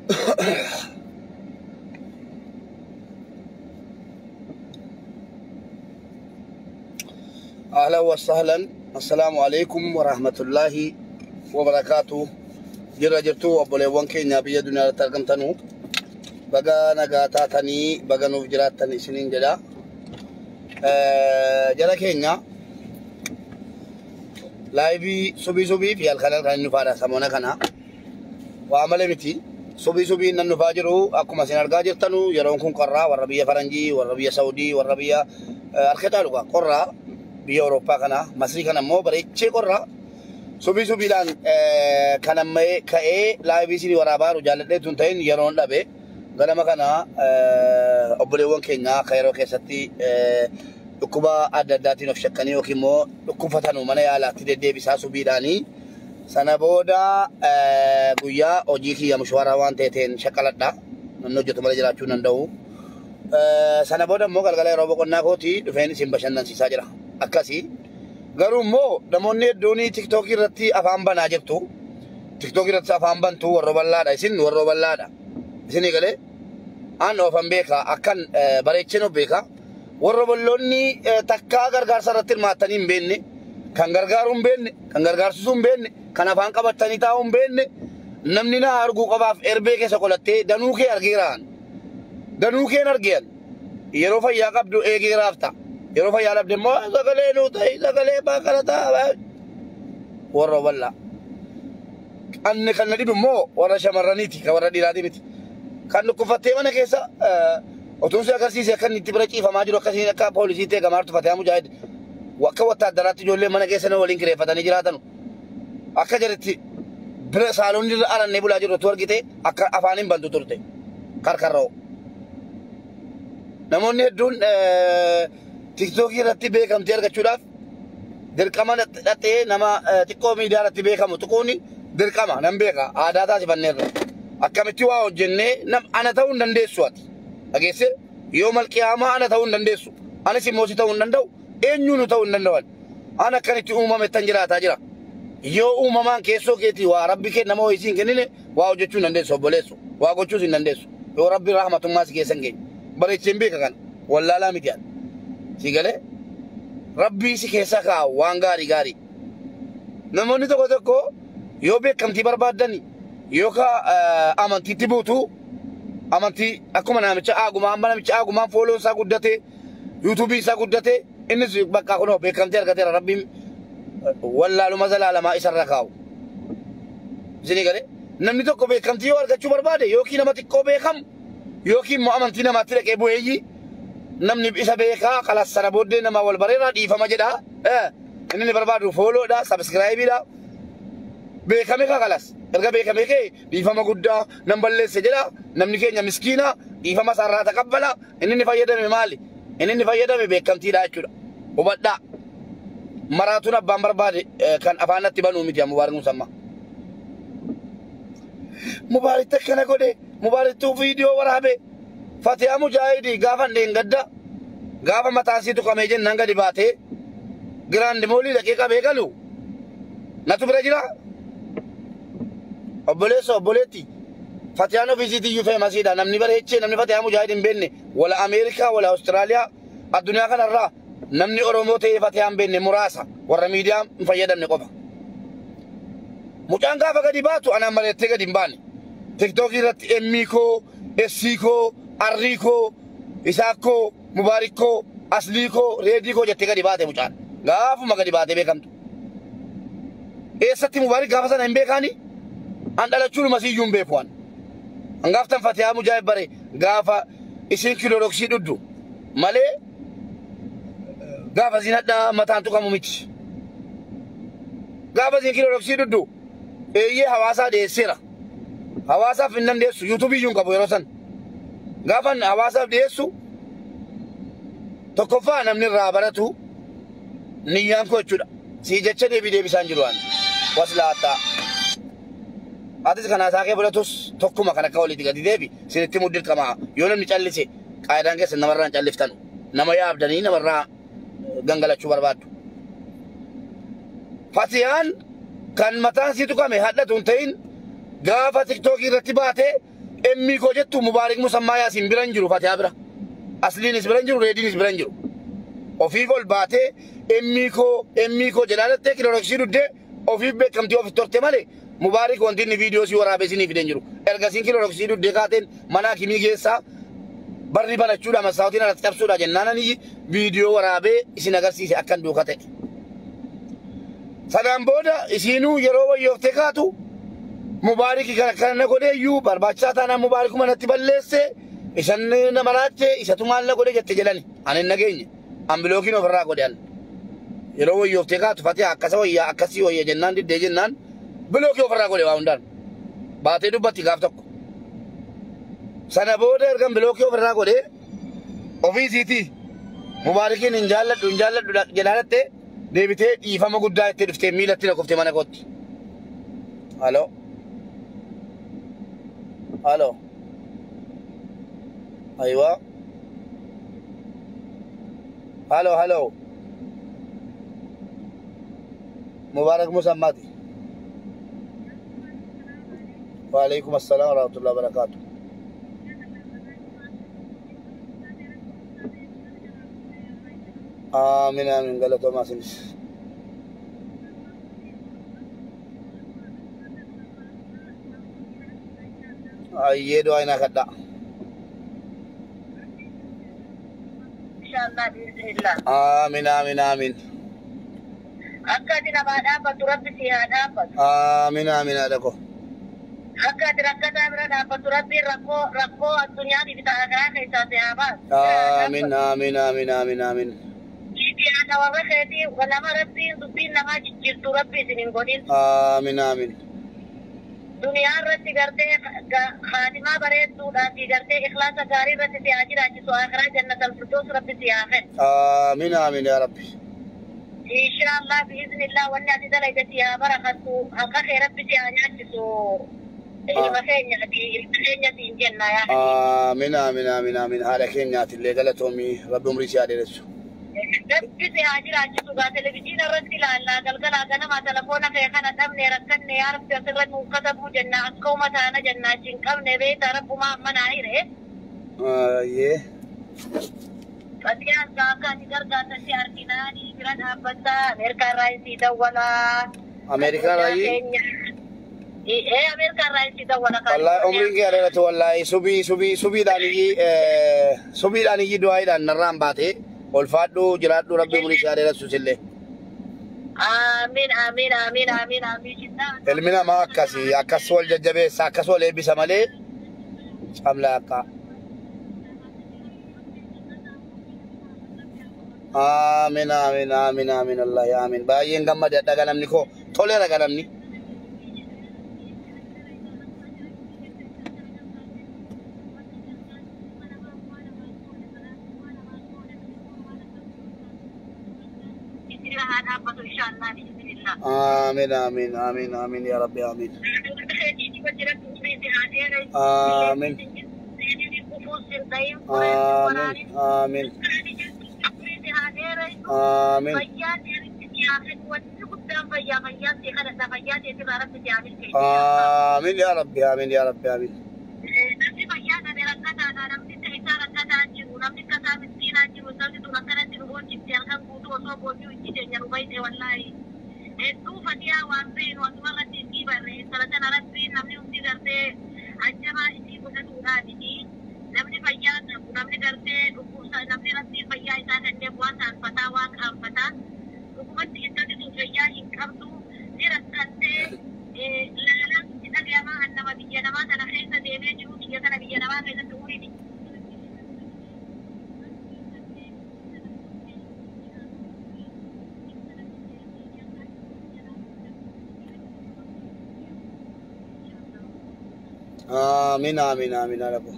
أهلا وسهلا السلام عليكم ورحمة الله وبركاته جرجرتو أبو ليوان كينيا بيا دنيا ترقمتنو بقى نقاتا تاني بقى نوفجرات تاني سنين جدا جدا كينيا لايبي سبي في الخلال كان نفادا سمونا كنا وعمل متي سبي ننفاجرو أكو مسين أرجع تنو يرونكم قرّا والربيع فرنجي والربيع سعودي والربيع الختالو قرّا بيا أوروبا كنا مصر كنا مو بريتشي قرّا سبي لان كنا ما كأي لايبي سيري ورابا رجالة تونتين يرون لبه غنا ما كنا أبليون كينيا خيرو كيستي لكوبا أدداتي نفشكني وكيمو لكوبا تانو منا يالا تدي بيسا سبي لاني سنبودا قويا أوجيكي يا مشوارا وان تيتين شكلت دا ننجو تمالي جراتشو نندو سنبودا مو قلقالي روبو قلنا كوتي دفيني سنبشنن سيسا جرا أكاسي غرو مو دموني دوني تيك توكي رتي أفهم بنا جبتو تيك توكي رتي أفهم بنتو ورّوبالادا إسن ورّوبالادا إسني قلي أن أفهم بيكا أكن بريتشنو بيكا ورّوبالوني تكا غرغار سرطير ماتنين بيني kan gargaaruun beenne kan gargaarsuun beenne kan afaan qabatanii taa'uun beenne namni na arguu qabaaf erbee keessa qolattee danuu kee argeeraan danuu keen argean yeroo fayyaa qabdu eegeeraaf ta'a yeroo fayyaa dhabde immoo sagalee nuu ta'i sagalee baaqala ta'a warra walla anne kan na dhibu immoo warra shamarraniiti kan warra dhiiraati miti kan dhukkufattee mana keessa otuun si agarsiise akkan itti bira ciifamaa jiru akkasiin akka poolisii ta'e gamaartu fatee mujaahid وكوتا درات جولي من كيسنا ولين كريه فتاني جراتنو أكا جرتي بر سالون جر أنا نبولا جرو تور كيته أكا أفانين بندو تورته كارو نموني دون تيك توكي رتي بيكم تيار كشولاف در كمان رتي نما تيكو ميديا رتي بيكم تكوني در كمان نم بيكا عاداتا سبنير أكا متوا وجنة نم أنا تاون دندسوات أجلس يوم القيامة أنا تاون دندسو أنا سيموسي تاون دندو eenyuunu ta'uu hin danda'an ana akkanitti uumame tan jiraataa jira yoo uumamaan keessoo keetii waa rabbi kee nama ho'isiin kennine waa hojjechuu hin dandeessu obboleessu waa gochuus hin dandeessu yoo rabbi rahmatummaa si keessan geenye bareecheen beeka kan wallaalaa miti yaa si galee rabbii si keessa kaa waan gaarii namoonni tokko yoo beekamtii barbaaddani yookaan amantiitti buutuu amantii akkuma namicha aagumaan fooloon isaa guddate yuutuubii isaa guddate إنس بقى كنوا بكم تير كتير ربي ولا لو مازال على ما يسر ركاو زيني قال نمني تو بكم تيور كتشو بربادة يوكي نما تكو بكم يوكي مؤمن تينا ما ترك أبو يجي نمني بيسا بيكا خلاص سربود نما والبريرة دي فما جدا إنني بربادو فولو دا سبسكرايب دا بكم إيكا خلاص إرجع بكم إيكا دي فما قدا نمبلة سجلا نمني كي نمسكينا دي فما سرّا تقبلا إنني فايدة مالي إنني فايدة بكم تيرا أشودا وبدا مراتنا بامبرباد كان أفانا تبانو ميديا مبارك مسمى مبارك تكنا كده مبارك تو فيديو ورابه fatiyaan mujahidi gaafa ndengadda gaafa mataasitu kamejen nanga dibate grande moli daqiiqa beekalu natu bira jira obboleetti fatiyaan ofiisiitii iyyuu feemasiidha namni bareechee namni fatiyaan mujahidin beenne wala Ameerikaa wala Awustiraaliyaa addunyaa kanarraa namni Oromoo ta'ee fatiyaan beenne muraasa warra miidiyaa hin fayyadamne qofa mucaan gaafa gadi baatu anaan maleettee gadi hin baane tiktookii irratti emmikoo essiikoo arriikoo isaakoo mubaarikoo asliikoo reediikoo jettee gadi baate mucaan gaafuma gadi baatee beekamtu eessatti mubaarik gaafa sana hin beekaani an dhalachuun masiiyyuun beekuwan an gaaftan fatiyaa mujaahid bare gaafa isin kiloroksii dhuddu malee gaafa zinadha mataan tuqamu miti gaafa isin kiloroksii dhuddu eeyyee hawaasaa dhiyeesseera hawaasaaf hin dandeessu yuutuubiyyuun qabu yeroo san gaafan hawaasaaf dhiyeessu tokkoffaa namni irraa baratu niyyaan koo jechuudha sii jecha deebisaan jiru waan waslaataa atis kana saakee bulatus tokkuma kana akka walitti gadi deebi sinitti muddir qamaa yoo namni callise qaayidaan keessa namarraan calliftanu nama yaabdanii namarraa gangalachuu barbaaddu fatiyaan kan mataan sii tuqame hadhatu hin ta'in gaafa tiktookii irratti baate emmi ko jettu mubaarik musammaa yaasin biran jiru fatiyaa bira asliinis biran jiru reediinis biran jiru ofii ol baatee emmi ko jedhaalattee kiloroksii duddee ofii beekamtii ofi torte malee mubaarik wanti inni viidiyoo si waraabesiniif hidhen jiru ergasiin kiloroksii duddee kaateen mana hakimii keessaa barri banachuudha masaawutiin alatti cabsuudha jennaananii viidiyoo waraabee isin agarsiise akkan duuka ta'e. Sanaan booda isinuu yeroo wayyooftee kaatu mubaariki kana godheeyyuu barbaachisaa taanaan mubaarikuma natti balleesse isan nama laachee isatu maal na godhe jette jedhani ani hin nageenye ambilookiin ofirraa godhe an yeroo wayyooftee kaatu fatiha akkasa wayyaa akkasii wayya jennaan diddee jennaan bilookii ofirraa godhe waa hundaan baatee dubbatti gaaf tokko. Sana booda ergan bilookii ofirraa godhe ofiisiitii mubaarikiin hin jaalladhu jedhaalatte deebitee dhiifama guddaa itti dhuftee miilatti na kuftee mana kootti. Halo. Halo. Aywa. Halo. Mubarak Musammati. Wa alaikum assalam wa rahmatullahi wa barakatuh. Amin galato masinis. Ayye doa ina kadda. Insyaallah bismillah. Amin. Akka dina bada batu rabbi sihada batu. Amin adako. Akka dirakata bira da batu rabbi rakko dunya di kita akhirat keessa sahabat. Amin. Jadi ada orang keti ulama rabbi dubin nama jirtu rabbi sinin godin. Amin. Dunia rati garte khatima bareedu dati garte ikhlasa gari rati si ajira ci so akhirat jannatul firdaus rabbi siyahet. Amin ya rabbi. Insyaallah biiznillah wa nati dalajati ya barakatu akka rabbi siyanya ci so makanya di janna ya. Amin. Hala kenyati le galatomi rabbi umri siyaderesu. Rabbi si ajira ci so ga televizyon rati la galgala gana ma telefona kay kana damne rakkanne ya rabbi sirran katabu janna asko mata na janna cin kamne be ta rabbu ma mana ire. Ye. Fatiyaan kakak ni gargata si arkinani biran abata Amerika Raisi dawala. Amerika Raisi. Amerika Raisi dawala kan. Wallahi umri ke ada tu wallahi subi dani doa dan naram bate. Olfadu jerat du rabbi umri ke ada susille. Amin. Elmina ma akas wal jajjabe akas wal ebisa male. Amlaka. Amin Allah ya amin. Bayin gamma da daga namni ko tole daga namni. Amin ya rabbi amin. Amin. Amin ya rabbi amin. Amin alaku.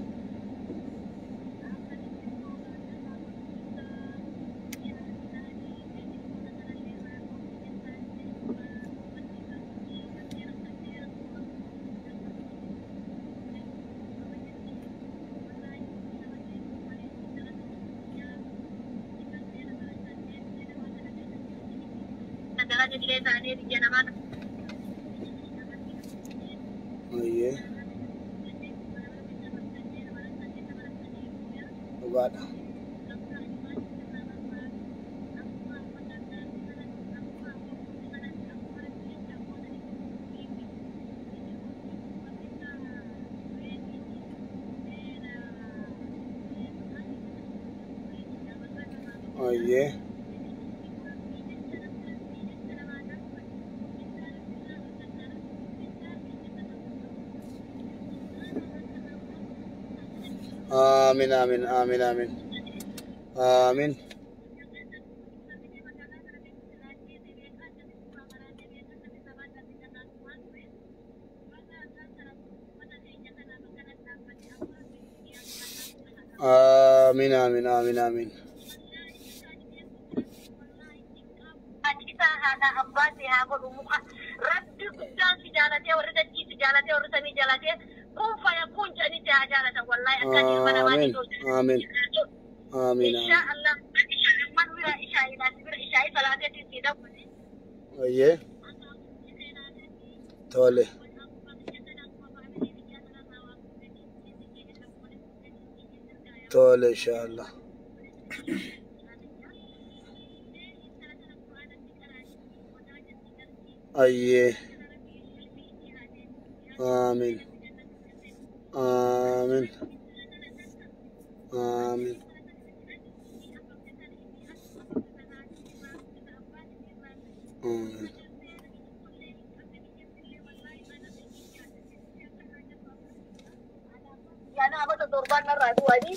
dhugaadha. Ayyee. Amin, amin, amin, amin. Amin. Amin, amin, amin, amin. Kita hada abbasi hago dumuka rabbi kudan si jalate warra dachi si jalate warra sami jalate kun fa yakun jani ta jalata wallahi akadi mana mani to Amin. Amin. insha Allah man wira isha ila wira isha salate ti sida Ayyee. Tole. Tole inshallah. Ayyee. Amin. Amin. Amin. Amin. yana mata turban na raduwani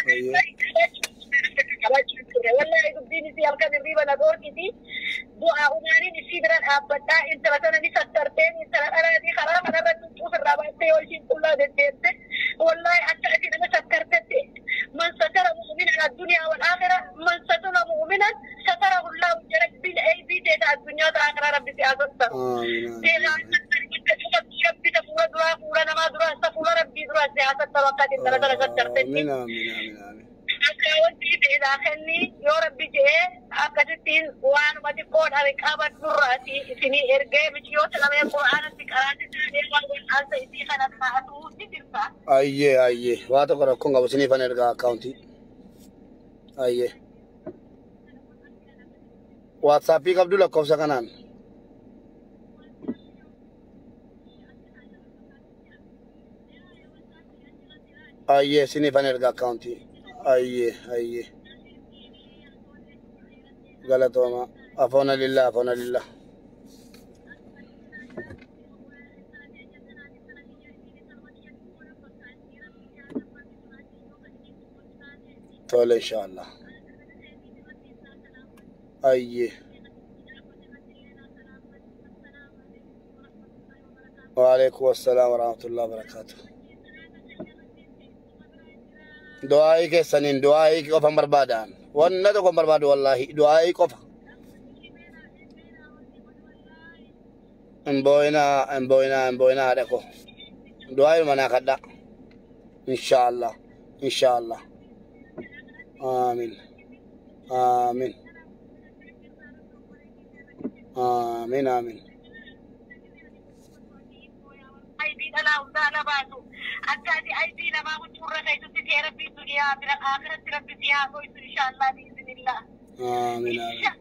Ayyee. wallahi dubbini si alkan riba na dorkiti du'a umani ni sibran abada intratana ni sattarten intratana ni kharam ana rantu rabatte yoshin kullu dente wallahi atati na sattartete man satara mu'minan ad-dunya wal akhirah man satara mu'minan satarahu Allah bil aybi ta ad-dunya wa akhirah rabbi fi azza Amin. rabbi tafura dua kura nama dua tafura rabbi dua sehat tawakkal intratana sattartete Amin, amin, amin, amin. أكاونتي إذا خلني يا ربي جاء أكتتين وأنا ما تقول أنا كابت مراتي سني إرجع مشيوت لما القرآن تكراتي تاني وأنا أنت إذا خنا تفعلوا تدرسا Ayyee, ayyee. Waa tokko rakkoon qabu isiniifan ergaa akkaawuntii. Ayyee. Waatsaappii qabdu lakkoofsa kanaan. Ayyee, isiniifan ergaa akkaawuntii. Ayyee, ayyee. Galatooma. Afoona lillah, afoona lillah. Tole inshallah. Ayyee. Waalaikum assalam warahmatullahi wabarakatuh. Du'aayi keessaniin du'aayi qofan barbaadan. Wanna tokko barbaadu wallahi du'aayi qofa. Emboyna haadha ko. Du'aayi manaa kadha. Inshallah. Inshallah. Amin. Amin. Amin, amin. أنا وزانا باتو أكادي أيدي لما وجورة كيسو تتير في الدنيا من الآخرة ربي فيها كويس إن شاء الله بإذن الله آمين آمين.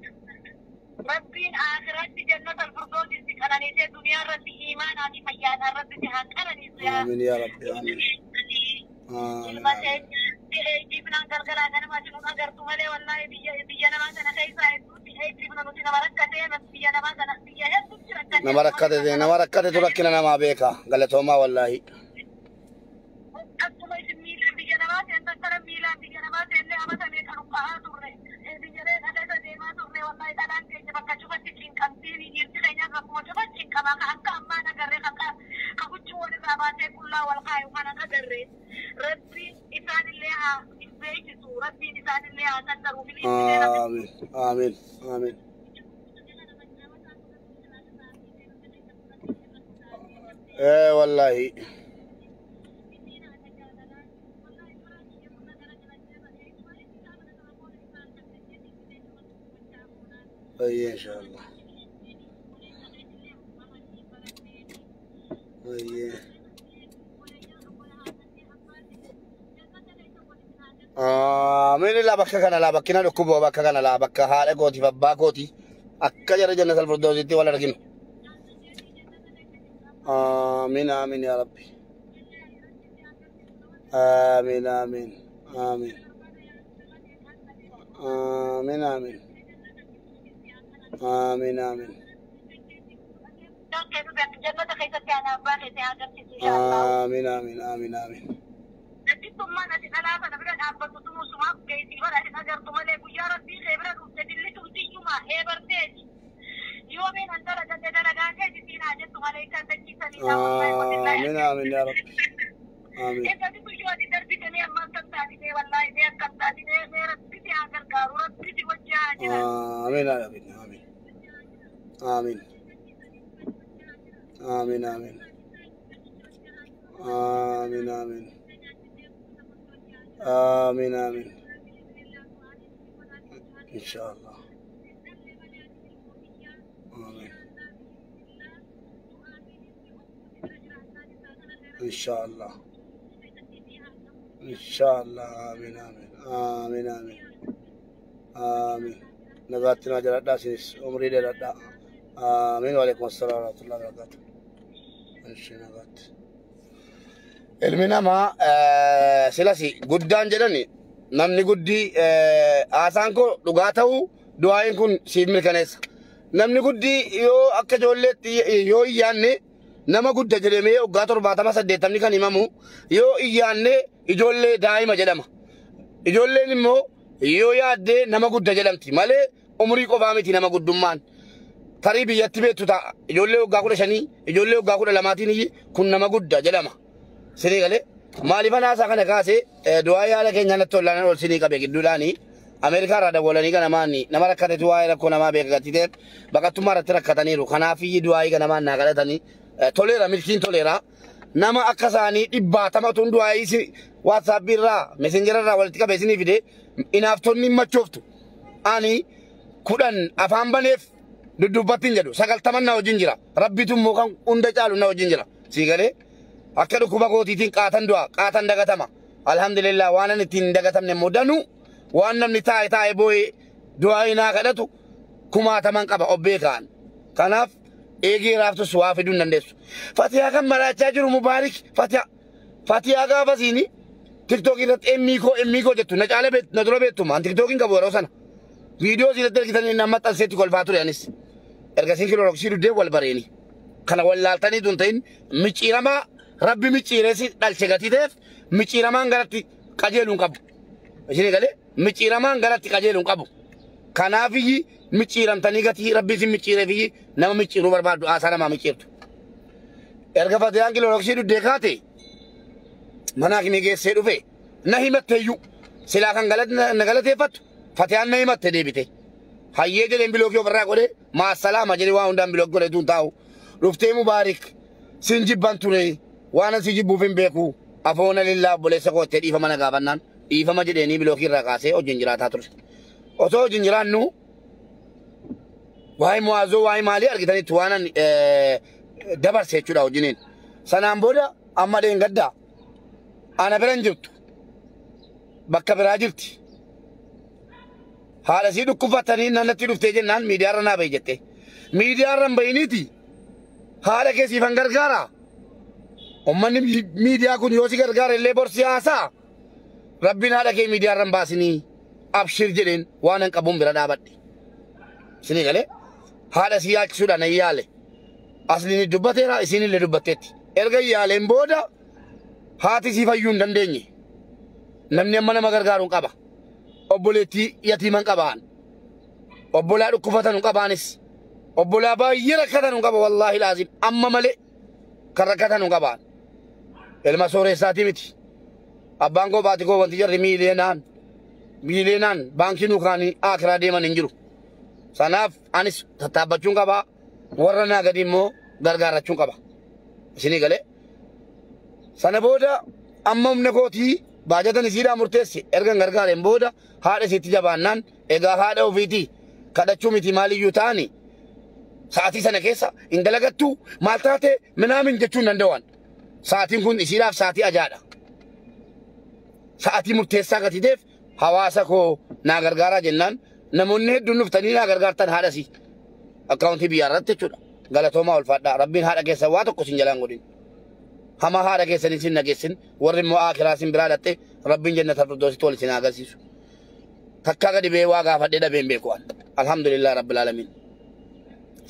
ربي آخرة جنة الفردوس أنا نيتي الدنيا ربي إيمان أني فيانا ربي فيها أنا نيتي آمين يا ربي آمين. آمين. جيبنا قلقلا أنا ما شنو أقرتو ملي والله بيجانا ما سنة خيسا جيبنا نسينا مركتين بس بيجانا ما سنة بيجانا nama rakkate tu rakkina namaa beeka galatoomaa wallaahi. Akkuma isin miilaan biyya namaa seentan tara miilaan biyya namaa seenne amata meeqa nuqqa'aa turre biyyalee dhadhaisa deemaa turre wallahi dhalaan keenya bakka cufatti cinqamtiin jirti keenyas bakkuma cufa cinqamaa ka akka ammaa nagarree ka huccuu walirraa baatee qullaa wal kaayu kana nagarree rabbiin isaanillee haa beeksisu rabbiin isaanillee haa tattaru Amiin amiin amiin. والله اي ان شاء الله. اي Amin la bakka kana la bakkina dhukkuba bakka kana la bakka haadha kooti abbaa kooti akka jara jannatul firdawsitti wal arginu. Amin amin ya rabbi. Amin amin amin. Amin amin. Amin amin. Amin amin amin amin. Amin amin ya rabbi. Amin. Amin ya rabbi. Amin. Amin. Amin amin. Amin amin. Amin amin. İnşallah. Amin. İnşallah. İnşallah. Amin amin. Amin amin. Amin. Nagatina jaradda sinis umri jaradda. Amin wa alaikum assalam wa rahmatullahi wa barakatuh. Nagat. Ilmi namaa silasi guddaan jedhani namni guddii haasaan koo dhugaa ta'uu du'aayin kun siif mirkaneessa. Namni guddii yoo akka ijoolleetti yoo iyyaanne nama gudda jedhamee waggaa 70 kan himamu yoo iyyaanne ijoollee daa'ima jedhama. Ijoolleen immoo yoo yaaddee nama gudda jedhamti malee umurii qofaa miti nama guddummaan. Tarii biyyatti beektu ta'a ijoollee waggaa 15 ijoollee waggaa 12 kun nama gudda jedhama. Sini galee maaliif anaasaa kana kaasee du'aa yaala keenya natti ollaan ol sinii qabe gidduudhaanii Ameerikaa irraa dawwalanii kana maanni nama rakkatetu waa'ee rakkoo namaa beeka gatitee baqattummaa irratti rakkataniiru kanaafii du'aa namaa naa kadhatanii toleera milkiin toleera nama akka isaanii 100 tun du'aa waatsaapii irraa mesenjera irraa walitti qabee sinii fide inaaftonni machooftu ani 10 afaan baneef dudubbattiin jedhu 90 na wajjin jira rabbitu immoo kan hunda caalu na wajjin jira sii galee akka dhukkuba kootiitiin qaatan du'a qaatan dagatama alhamdulillah waan ani ittiin dagatamne mudanu waan namni taa'e boo'ee du'aa inaa kadhatu 60 qaba obbee kaan kanaaf eegee raaftus waa fiduu hin dandeessu fatiyaa kan maraachaa jiru mubaarik fatiyaa gaafa siini tiktookii irratti emmii koo jettu na caala na dura beettuma an tiktookiin qabu yeroo sana viidiyoo siinatti ergitanii nama maxxanseetti kolfaa ture anis ergasiin kilooroksii duddee wal bareeni kana wallaaltanii tun ta'in micciiramaa Rabbi micciiresi dhalche gatiteef micciiramaan garatti qajeeluun qabu. Ishini galee micciiramaan garatti qajeeluun qabu. Kanaafiyyi micciiramtanii gatii Rabbi isin micciireefiyyi nama micciiruu barbaadu haasaa namaa micciirtu. Erga fatiyaan kilooroksii duddee kaate manaa kimi geessee dhufe na himatteeyyuu silaa kan na galateeffattu fatiyaan na himatte deebite. Hayyee jedheen bilookii ofirraa godhee maasalaama jedhee waa hundaan bilookii godhee tuun taa'u. Dhuftee mubaarik sin jibban ture. Waan si jibbuufin beeku afoona lillaa obboleessa koottee dhiifama na gaafannaan dhiifama jedheenii bilookii irraa kaasee hojiin jiraataa ture. Osoo hojiin jiraannu waa'ee mu'aazoo waa'ee maalii argitanitti waan dabarse jechuudha hojiiniin. Sanaan booda amma dheengaddaa ana biran jirtu bakka biraa jirti. Haala sii dhukkufatanii nannatti dhuftee jennaan miidiyaarra naa bahi jette. Miidiyaarra hin bahiniiti haala keessiifan gargaaraa. Ummanni miidiyaa kun yoo si gargaara illee borsi haasaa rabbiin haadha kee miidiyaarra hin baasinii abshir jedheen waan hin qabuun bira dhaabadhe. Isinii galee haadha si yaachisuudhaan hin yaale asliin dubbateera isiin illee dubbatteetti. Erga yaaleen booda haati si fayyuu hin dandeenye namni amma nama gargaaruun qaba. Obboleettii yatiiman qabaan obbolaa dhukkufatan hin qabaanis obbolaa baay'ee rakkatan hin qaba wallaahi laazim amma malee kan rakkatan hin qabaan. Ilma sooressaati miti. Abbaan koo baati koo wanti jarri miileenaan baankii nuukaanii akiraa deeman hin jiru. Sanaaf anis tattaabbachuun qabaa warra naa gadi immoo gargaarachuun qaba. Isinii galee. Sana booda amma humna kootii baajatan isiidhaa murteesse erga gargaareen booda haadha isiitti jabaannaan egaa haadha ofiitii kadhachuu miti maaliyyuu ta'ani sa'aatii sana keessa hin dalagattu maal taate minaamin jechuun danda'an. Sa'aatiin kun isiidhaaf sa'aatii ajaa'idha. Sa'aatii murteessaa gatiteef hawaasa koo naa gargaaraa jennaan namoonni hedduun dhuftanii naa gargaartan haadhasi akkaawuntii biyyaa irratti jechuudha. Galatoomaa ulfaadhaa rabbiin haadha keessan waa tokko sin jalaan godhin. Hama haadha keessanii sin nageessin warri immoo aakiraa sin biraa dhatte rabbiin jannata firdoositti wal sin agarsiisu. Takkaa gadi bee waa gaafadhee dhabeen beeku waan. Alhamdulillah rabbil aalamiin.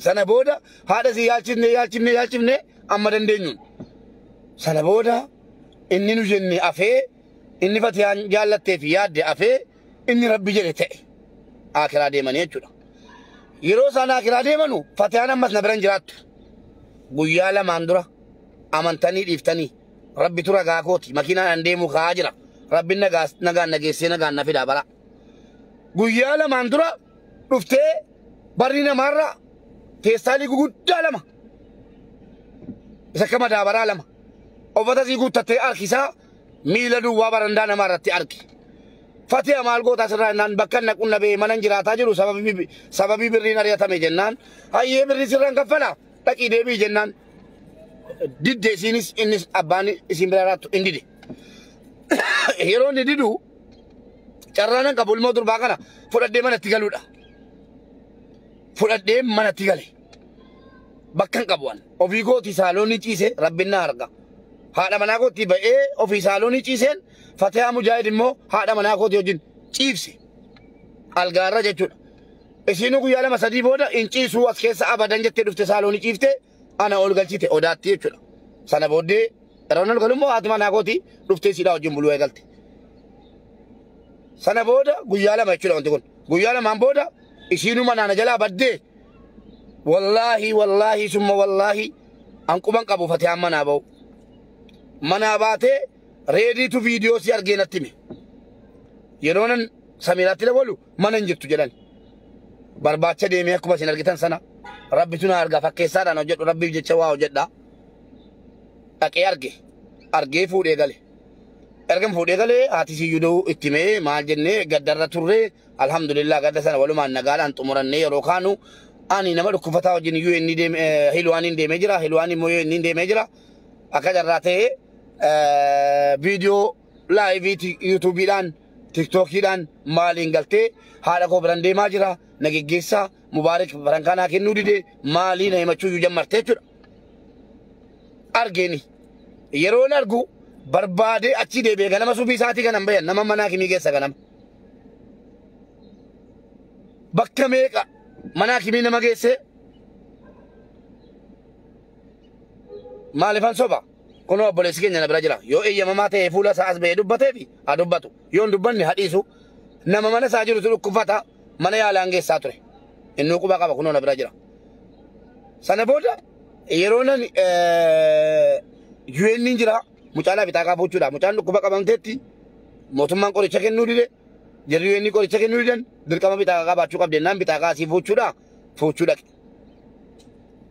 Sana booda haadha si yaalchifne amma dandeenyuun. Sana booda inni nu jenne afee inni fatiyaan jaallattee fi yaadde afee inni rabbi jedhe ta'e aakiraa deemanii jechuudha. Yeroo isaan aakiraa deemanu fatiyaan ammas na biran jiraattu. Guyyaa lamaan dura amantanii dhiiftanii rabbi tura gaakooti makiinaan deemuu ka'aa jira. Rabbi nagaan nageessee nagaan na fidaa bara. Guyyaa lamaan dura dhuftee barri namaarra teessaalii guguddaa lama. Isa kama daabaraa lama. Uffata sii guuttattee harkisaa miila duwwaa barandaa namaarratti argi. Fatiha maal goota asirraa naan bakka naqun nabee manan jiraataa jiru sababii birriin ari'atame jennaan. Hayyee birri sirraan kaffala dhaqii deebii jennaan. Didde isiinis innis abbaan isin bira raattu hin dide. Yeroo inni didu carraanan qabu ilmoo durbaa kana fudhadhee manatti galuudha. Fudhadhee manatti gale. Bakka hin qabu waan. Ofii kooti saaloonni ciise rabbiin na arga. Haadha manaa kootti ba'ee ofii saaloonni ciiseen Fatihaa Mujaahid immoo haadha manaa kooti wajjin ciibse. Algaarra jechuudha. Isiinuu guyyaa lama sadii booda hin ciisuu as keessa abadan jettee dhufte saaloonni ciifte ana ol galchite odaatti jechuudha. Sana booddee yeroo ol galummoo haati manaa kooti dhuftee siidhaa wajjin buluu eegalte. Sana booda guyyaa lama jechuudha wanti kun. Guyyaa lamaan booda isiinuu manaana jalaa baddee wallaahi summa wallaahi anquban qabu Fatihaan manaa ba'u. Manaa baatee reediitu viidiyoo si argee natti hime. Yeroo nan Samiiraatti dabalu mana hin jirtu jedhan. Barbaacha deemee akkuma isin argitan sana rabbitu na arga fakkeessaadhaan hojjedhu rabbiif jecha waa hojjedhaa. Dhaqee argee fuudhee gale. Ergan fuudhee galee haati siyyuu itti himee maal jennee gaddarra turree alhamdulillah gadda sana walumaan nagaadhaan xumurannee yeroo kaanu ani nama dhukkufataa wajjin iyyuu inni hilwaaniin deemee jira hilwaan immoo inni deemee jira akka jarraa ta'ee viidiyoo laayivii yuutuubiidhaan tiktookiidhaan maaliin galtee haadha koo biran deemaa jira nageggeessaa mubaarak barankaanaa kennuu dide maalii na himachuu iyyuu jammartee jechuudha. Argeeni yeroon argu barbaadee achi deebi'ee ganama subii isaatii kanan bayan nama manaa kimii keessa ganama. Bakka meeqa manaa kimii nama geesse maalifan soba kunoo obboleessi keenya na bira jira yoo eeyyamamaa ta'ee fuula isaa as ba'ee dubbatee fi haa dubbatu yoo hin dubbanne hadhiisu nama mana isaa jirutu dhukkubfata mana yaalaan geessaa ture inni quba qaba kunoo na bira jira. Sana booda yeroo nan yu'eenniin jira mucaalaa bitaakaa fuuchuudha mucaan dhukkuba qabamteetti mootummaan qoricha kennuu dide jarri yu'eenni qoricha kennuu didan dirqama bitaakaa qabaachuu qabdennaan bitaakaa asii fuuchuu dhaqe.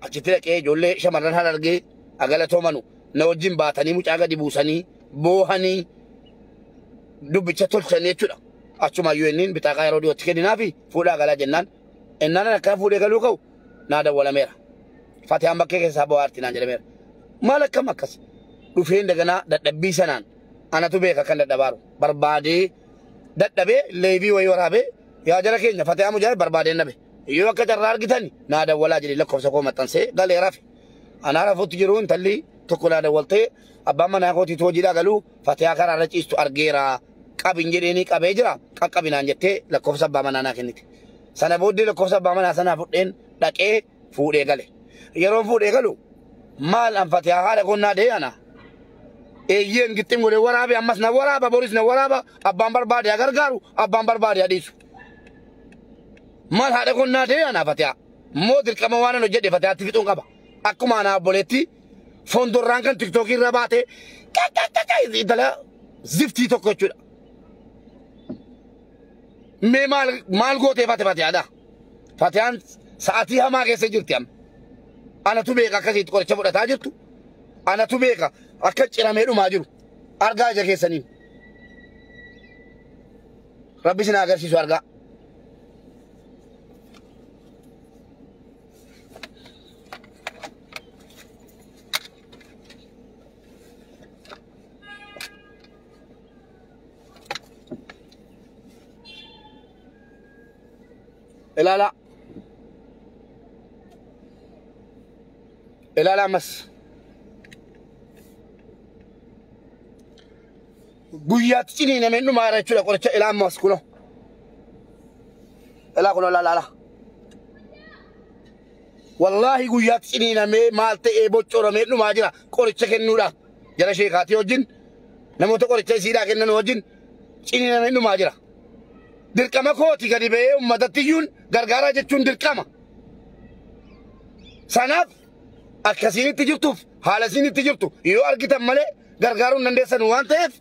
Achitti dhaqee ijoollee shamarran haa argee agalatoomanu na wajjin baatanii mucaa gadi buusanii boohanii dubbicha tolchanii jechuudha. Achuma yu'eenniin bitaakaa yeroo dhiyootti kenninaa fi fuudhaa galaa jennaan innaan akka fuudhee galuu ka'u naa dawwalameera. Fatihaan bakkee keessaa bo'aarti naan jedhameera. Maal akkam akkas dhufeen daganaa dadhabbii sanaan anatu beeka kan dadhabaaru barbaadee dadhabee leebii wayii waraabee yaa jara keenya Fatihaa Mujaahid barbaadeen nabe yoo akka carraa argitan naa dawwalaa jedhee lakkoofsa koo maxxansee galee rafe. Anaa rafuutti jiru intalli tokko naa dawwaltee abbaan manaa kootiitu hojiidhaa galuu Fatihaa karaarra ciistu argeera qabin jedheenii qabee jira qaqqabinaan jettee lakkoofsa abbaa manaa naa kennite. Sana booddee lakkoofsa abbaa manaa sanaa fudheen dhaqee fuudhee gale. Yeroo fuudhee galu maal an Fatihaa haadha konnaa deeyana. Eeyyeen gixxin godhe waraabe ammas na waraaba boris na waraaba abbaan barbaade gargaaru abbaan barbaade dhiisu. Maal haadha konnaa deeyana Fatihaa moo dirqama waan hojjedhe Fatihaatti fixuun qaba. Akkuma ana obboleetti fondorraan kan tiktookii irra baate intala ziftii tokko jechuudha. Mee maal gootee Fatihaadha? Fatihaan sa'aatii hamaa keessa jirti amma. Anatu beeka akkasitti qoricha fudhataa jirtu. Anatu beeka akka ciramee dhumaa jiru. Argaa ija keessaniin. Rabbi isin agarsiisu argaa. لا لا لا لا مس قويات سنين منو ما رأيت لك ولا إلى مس كله لا كله لا لا لا والله قويات سنين مالت بوتشور منو ما جرا كوري تكن نورا جرا شيء خاتي وجن نموت كوري تسيرا كنا وجن سنين منو ما جرا دركما كوتي كذي بيه ومدتيون غرغرة جتون دركما سناف أكاسيني تجرتوف حالا سيني تجرتو يو أركيت ماله غرغرة نندسن وانتف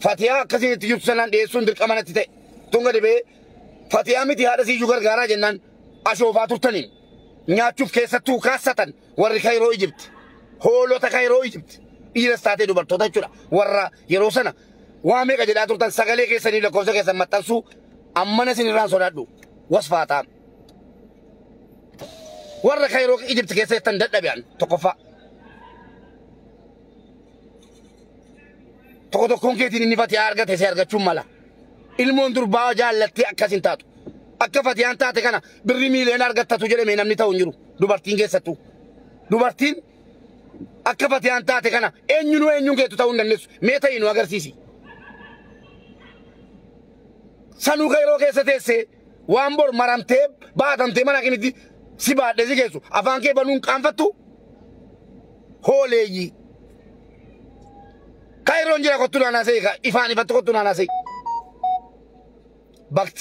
fatiyaan akkasiin itti jirtu sanaan dhiyeessuun dirqama natti ta'e tunga dhibee fatiyaan miti haadha siyyuu gargaaraa jennaan ashoofaa turtaniin nyaachuuf keessattuu kaasatan warri kayroo Ijibti hoolota kayroo Ijibti dhiiras taatee dubartoota jechuudha warra yeroo sana waa meeqa jedhaa turtan sagalee keessanii lakkoofsa keessan maxxansuu ammana isin irraan sodaadhu wasfaataan warra kayroo Ijibti keessa jettan dadhabi'an tokkoffaa tokko tokkoon keetiin inni fatiyaan argate si argachuun mala ilmoon durbaa jaallattee akkasin taatu akka fatiyaan taate kana birri miiliyoona argattatu jedhamee namni ta'u hin jiru dubartiin keessattuu dubartiin akka fatiyaan taate kana eenyuun keetu ta'uu hin dandeessu mee ta'ii nu agarsiisi sanuu kayroo keessa teessee waan bor maramtee baatamtee mana kinitti si baadhee si geessu afaan kee banuun qaanfattu hooleeyyii Kairon jira kottu nana sei ka ifani fattu kottu nana sei bakt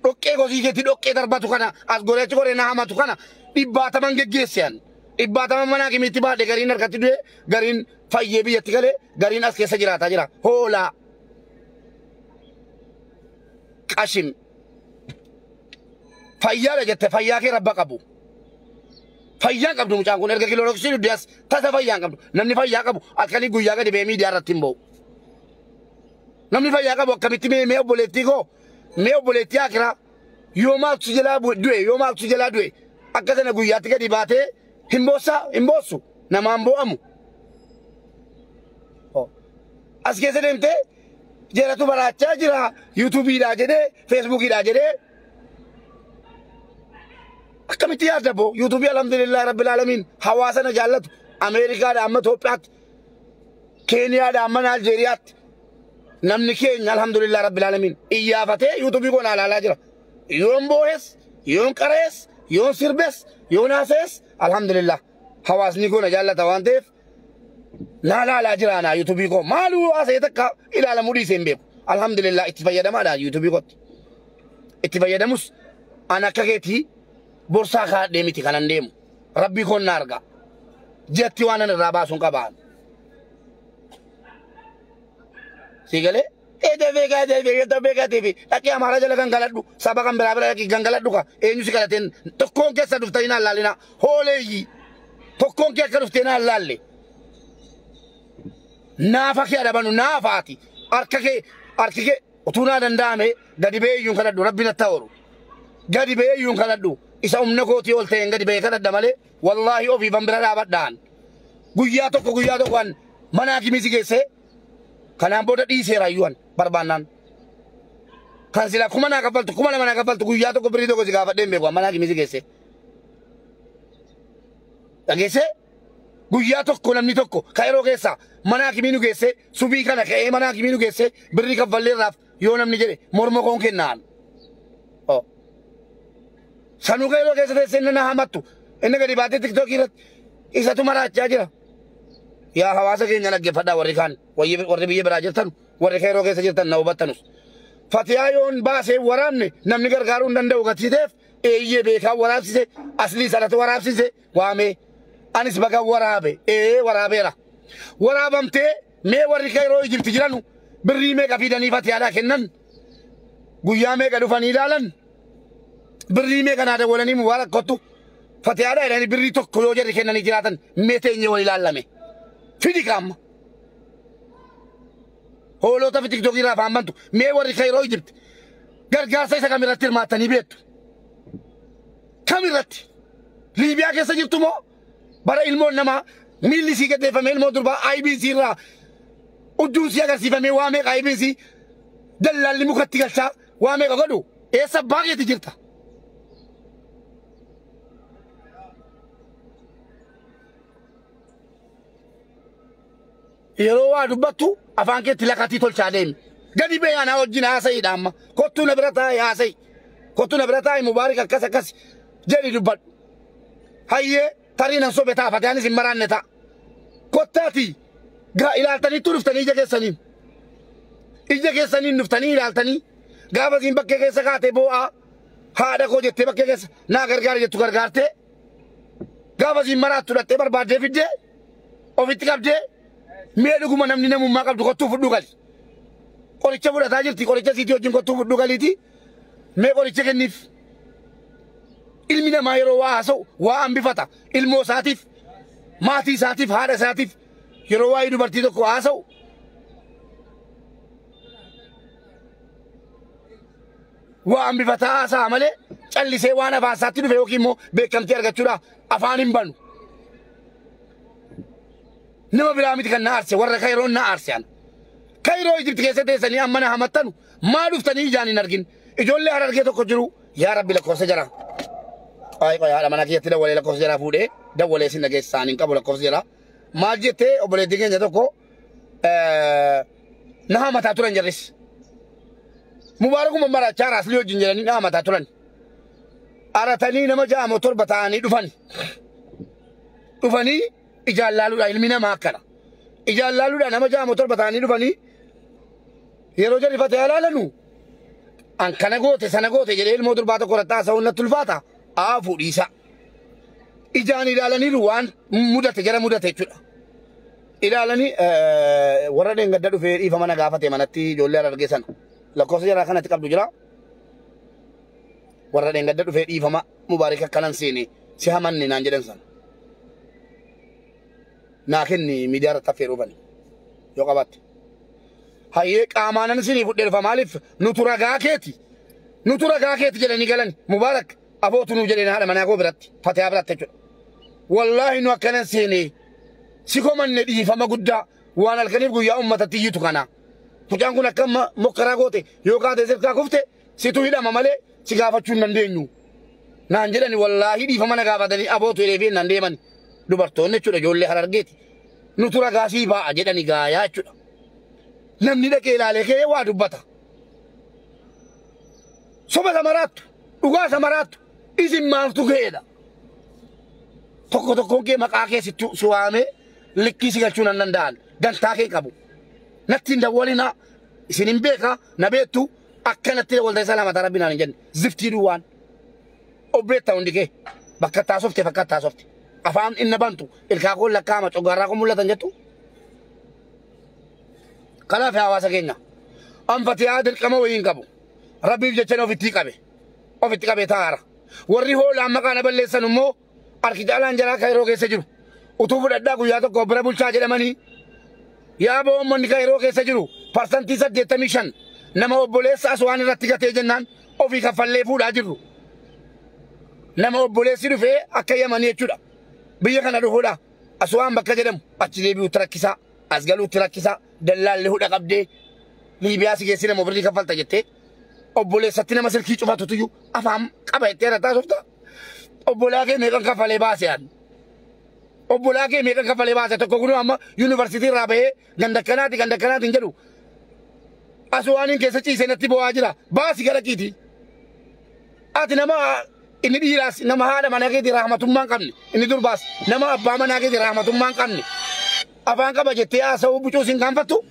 dokke gozi geti dokke darbatu kana as gorechi gore na hamatu kana dibbata man geggeessiyan dibbata man mana kimiti baade garin arkatti du'e garin fayye biyyatti gale garin as keessa jiraata jira hola qashim fayyaala jette fayyaa kee rabba qabu fayyaan qabdu mucaan kun erga kilooroksii duddees tasa fayyaan qabdu namni fayyaa qabu akkanii guyyaa gadi bee miidiyaa irratti hin ba'u namni fayyaa qabu akkamitti mee obboleettii akira yoo maaltu jalaa du'e akka sana guyyaatti gadi baatee hin boossu namaan boo'amu as keessa deemtee jeeratu baraachaa jira yuutuubiidhaa jedhee feesbuukiidhaa jedhee akkamitti yaadda boo yuutuubii alhamdulillah rabbil alamin hawaasana jaallatu ameerikaadha amma Itoophiyaatti keeniyaadha amma Aljeeriyaatti namni keenya alhamdulillah rabbil alamin iyyafatee yuutuubii koon alaalaa jira yoon boohes yoon qarees yoon sirbes yoon haasees alhamdulillah hawaasni koona jaallata waan ta'eef laalaalaa jiraanaa yuutuubii koon maaluu haasee takka ilaalamuu dhiisee hin beeku alhamdulillah itti fayyadamaadha yuutuubii kootti itti fayyadamus an akka keetii borsaa kaadhee miti kanan deemu rabbii koon na arga jetti waan an irraa baasuun qabaan sigalee eedeefee dhaqee amaara jala gangaladhu saba kan biraa bira gangaladhu ka eenyu si galateen tokkoon keessa dhuftanii naan laalina hooleeyyii tokkoon kee akka dhuftee naan laalle naafa kee adabanu naafaati harka kee utuu naa danda'ame gadi bee iyyuun kadhadhu rabbi natti ta'oru gadi bee iyyuun kadhadhu isa umna kootii ol ta'een gadi bee kadhadha malee wallaahi ofii ban bira dhaabadhaan guyyaa tokko waan mana hakimii si geessee kanaan booda dhiiseera iyyuun barbaannaan kan sila kuma naa kaffaltu guyyaa tokko birrii tokko si gaafadheen beeku mana hakimii si geessee dhageessee guyyaa tokko namni tokko kayroo keessa mana hakimii nu geessee subii kana ka'ee mana hakimii nu geessee birrii kaffalleerraaf yoo namni jedhe morma koon kennaan sanuu kayroo keessa teessee na hamattu inni gadi baatee tiktookii irratti isatu maraachaa jira yaa hawaasa keenya dhaggeeffadhaa warri kaan warri biyya biraa jirtan warri kayroo keessa jirtan na hubattanus fatiyaa yoon baasee waraabne namni gargaaruu hin danda'u gatiiteef eeyyee beekaa waraabsise aslii sanatti waraabsise waamee anis baga waraabe waraabeera waraabamtee mee warri kayroo Ijibti jiranu birrii meeqa fidanii fatiyaadhaa kennan guyyaa meeqa dhufanii ilaalan birrii meeqa naa dawwalanii mubaarak kottu fatiyaadhaa jedhanii birrii tokko yoo jarri kennanii jiraatan mee teenye wal ilaallame fidi kaamma hoolota fi tiktookii irraa afaan bantu mee warri kayroo Ijibti gargaarsa isa kamirratti hirmaattanii beektu kamirratti Liibiyaa keessa jirtu moo bara ilmoon namaa miilli sii gaddeeffamee ilmoo durbaa IBC irraa udduun sii agarsiifamee waa meeqa IBC dallaalli mukatti galchaa وامي قدو إيه سباقي تجرتا يروى دبتو أفانك تلاقتي تلشادين قدي بيانا وجنا سيد أما كنتو نبرتاي يا سي كنتو نبرتاي مبارك كسا كس جري دبت هاي تارينا صوبتا فتاني سمران نتا كتاتي غا إلالتني ترفتني إجا كيسانين نفتني إلالتني غابا زين بكي كيسا غاتي بوآ هادا كو جتي بكي كيسا نا غرغار جتو غرغارتي غابا زين مرات تلاتي بربادي فيدي وفيتي قبدي ميدو كما نمني نمو ما قبدو كتو فدو غالي قوليشا بودا تاجرتي قوليشا سيتيو جن كتو فدو غالي تي مي قوليشا كنف ilmina ma yero waaso wa ambifata ilmo satif mati satif hada satif yero wa idu barti ko waaso wa ambifata asa amale calli se wana ba satidu fe okimo be kamti argachura afanin banu nima bilamit kan narse warra khayro na arsian khayro ijibt kesete sani amana hamatanu ma duftani jani nargin ijolle hararge to ko jiru ya rabbi la ko sajara ay ko hala manaki yetida wala la ko jara fude da wala sin nage sanin ka wala ko jara ma jete obole dige nyato ko na mata turan jaris mubaraku mambara chara asliyo jinjani na mata turan aratani na maja motor batani dufani ijallalu da ilmina makana ijallalu da na maja motor batani dufani yero jari fatiyala lanu an kana gote sana gote jere ilmo dur bata korata sauna tulfata afu disa ijani dalani ruwan mudate jara mudate chuda ilalani warade ngadda du fe ifa mana gafate manatti jolle argesan la kosa jara kanati qabdu jira warade ngadda du fe ifa ma mubaraka kanan sini si hamanni nan jeden san nakenni midara taferu bani yo qabat haye qamanan sini fudde fa malif nutura gaketi jedani galani mubarak أبوتو نوجرين هذا من أقول برات فتح برات تجوا والله إنه كان سيني سيكون من ندي فما قدّا وانا الكلام قوي يا أمة تيجي تكنا تجان كنا كم مكراغوتي يوكا تزيد كافوفته سيتو هيدا ممالي سيكافة شون نندينيو نانجلني والله دي فما نكافة دني أبوتو يلفين ننديمان دوبارتون نشوف جولة هرارجيتي نطورا غاسي با أجدني غايا شو نمني ده كيلا لكي وادو بتا سوبا سمرات uga samarat izin maltu geeda tokko ke makake situ suame likki sigal chunan nandan dan take kabu natti ndawolina isinin beka nabetu akkanatti walda salama rabbina njan zifti duwan obeta undike bakata softe afam inna bantu ilka qol lakama togara ko mulatan jattu kala fa awasa kenya am fati adil kama wayin kabu rabbi jechano fiti kabe وفي كابي تارا وريه لما كان بلسان مو أركيدالان جرا كايرو كيسجرو وتوفر أداكو يا تو كبر بولشاج لماني يا بو من كايرو كيسجرو percentage ديتا ميشن نما بوليس أسوان رتيجا تيجنان وفي كفالة فود أجرو نما بوليس يرفع أكيا ماني يشودا بيا كنا رفودا أسوان بكجرم أشيلي بيوتراكيسا أزغلو تراكيسا دلال لهودا قبدي ليبيا سيجسينا مبرد كفالة جتة obboleessa sattina masal ki cufatu tuyu afam qabayte rata softa obbolake me kan kafale baasian obbolake me kan kafale baasa tokko gunu amma university rabe ganda kanati njadu aswanin keessa ciise natti bo ajira baasi gara kiti ati nama inni diras nama hada manake di rahmatumman qabni inni durbas nama abba manake di rahmatumman qabni afan qabajete asaw bucusin kanfatu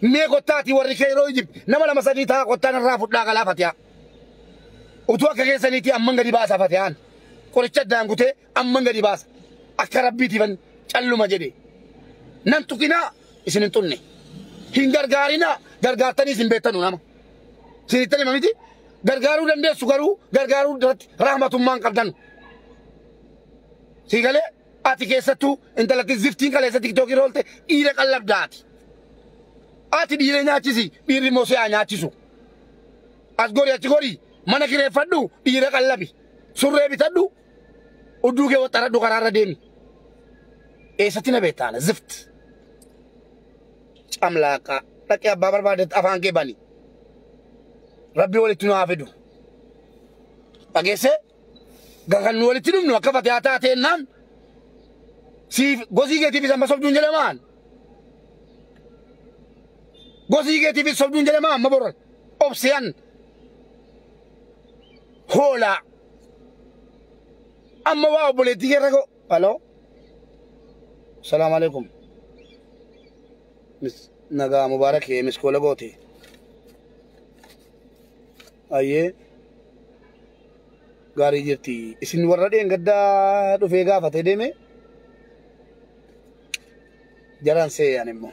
مي قطاتي وريكيرو يجيب نما مسانيتا قطان الرافد لا غلا فتيا وتوكا كيسانيتي امن غدي باسا فتيان قرچ دانغوتي امن غدي باس اكربيتي فن چلو مجدي ننتقنا اسننتوني هينغرغارينا غرغاتني سنبيتنو نما سيتني ماميتي غرغارو دندي سوغارو غرغارو درت رحمه من قدن سيغله اتي كيساتو انت لك زفتين كلا تيك توك رولته ايره قلب داتي ati dire nyaachisi birri mose a nyaachisu asgori mana kire faddu dire qallabi surre bitaddu uduge watara du qarara demi satina betana zift amlaka taki abba barbadet afange bani ربي ولتنا عفدو أجلس قال ولتنا كفت يا تاتي النام سيف غوزي جتي في سما صبدون جلمان غوزي جتي في صبدون جلمان ما برا أوبسيان هولا أما واو بوليتي كيركو ألو السلام عليكم مس نجا مبارك يا مس كولا بوتي أيه غاري جرتي إسن وردين قدا رفيقا فتدمي جران سي يعني مو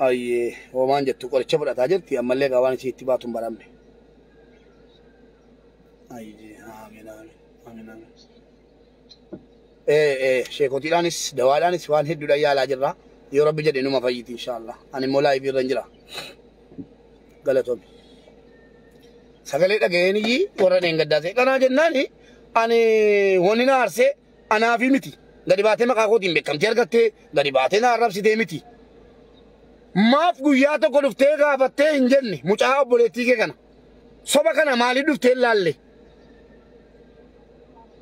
أيه ومان جتو كل شبر أتاجرتي أما اللي قواني شيء تباتهم برامي أيه آمين آمين آمين آمين شيخوتي لانس دوالانس وان هدو دا يالا جرا يا رب جد إنه ما فايت إن شاء الله أنا مولاي في رنجرا قالتهم سكالي تجيني ورا نعداسه كنا جناني أنا هوني نارسه أنا في متي غادي باتي ما كاكو دين بكم تيرغتة غادي باتي نارب سيدي متي ما في غياته كلفته كافته إنجني مچاه بولتي كنا سبا كنا مالي دفته لالله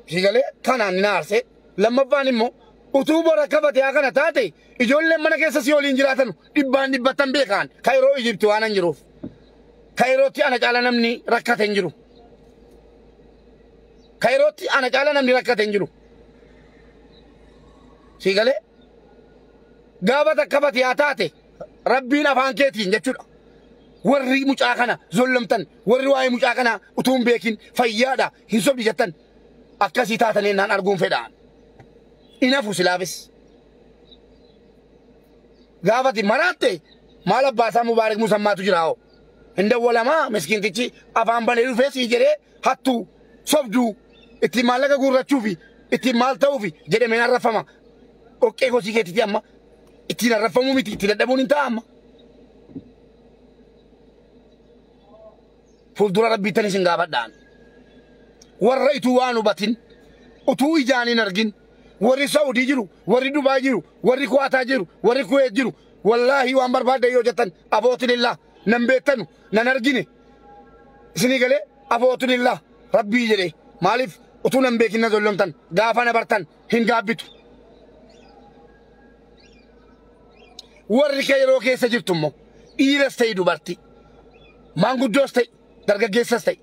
شيء كنا نارسه لما باني مو أتوبة ركبت يا كنا تاتي يجول لهم منا كيسا سيولين جراتنو دبان دبتان بيكان كايرو إجيبتو أنا نجروف كايروتي أنا جالا نمني ركعتين نجرو كايروتي أنا جالا نمني ركعتين نجرو شيء قابت كبت يا تاتي ربنا فانكيتين جتشو ورّي مجاكنا ظلمتن ورّي واي مجاكنا أتوم بيكين فيادا هنسوب جتن أكاسي تاتنين نان أرجون فدان إنافو سلافس قابت مراتي مالا باسا مبارك مسمى تجراو هنده ولا ما مسكين تيجي أفهم بنيرو فيس يجري هاتو صبدو اتمالك غورة تشوفي اتمال توفي جري من الرفما أوكي كوسي كتير أما اتنا الرفمو ميتي اتنا دبون انت أما فولدورا ربي تاني سنغابات دان ورأيتو وانو باتين أتو إجاني نرجين وري سعودي جرو وري دبي جرو وري كويت جرو وري كويت جرو والله وامبر بعد يوجتن أبوتن الله نمبتنو ننرجيني سنيقله أبوتن الله ربي جري مالف أتو نمبكين نزولمتن غافنا برتن هنغابتو وري كيرو كيسا جرتمو إيرستي دوبارتي مانغو دوستي درجة جيسستي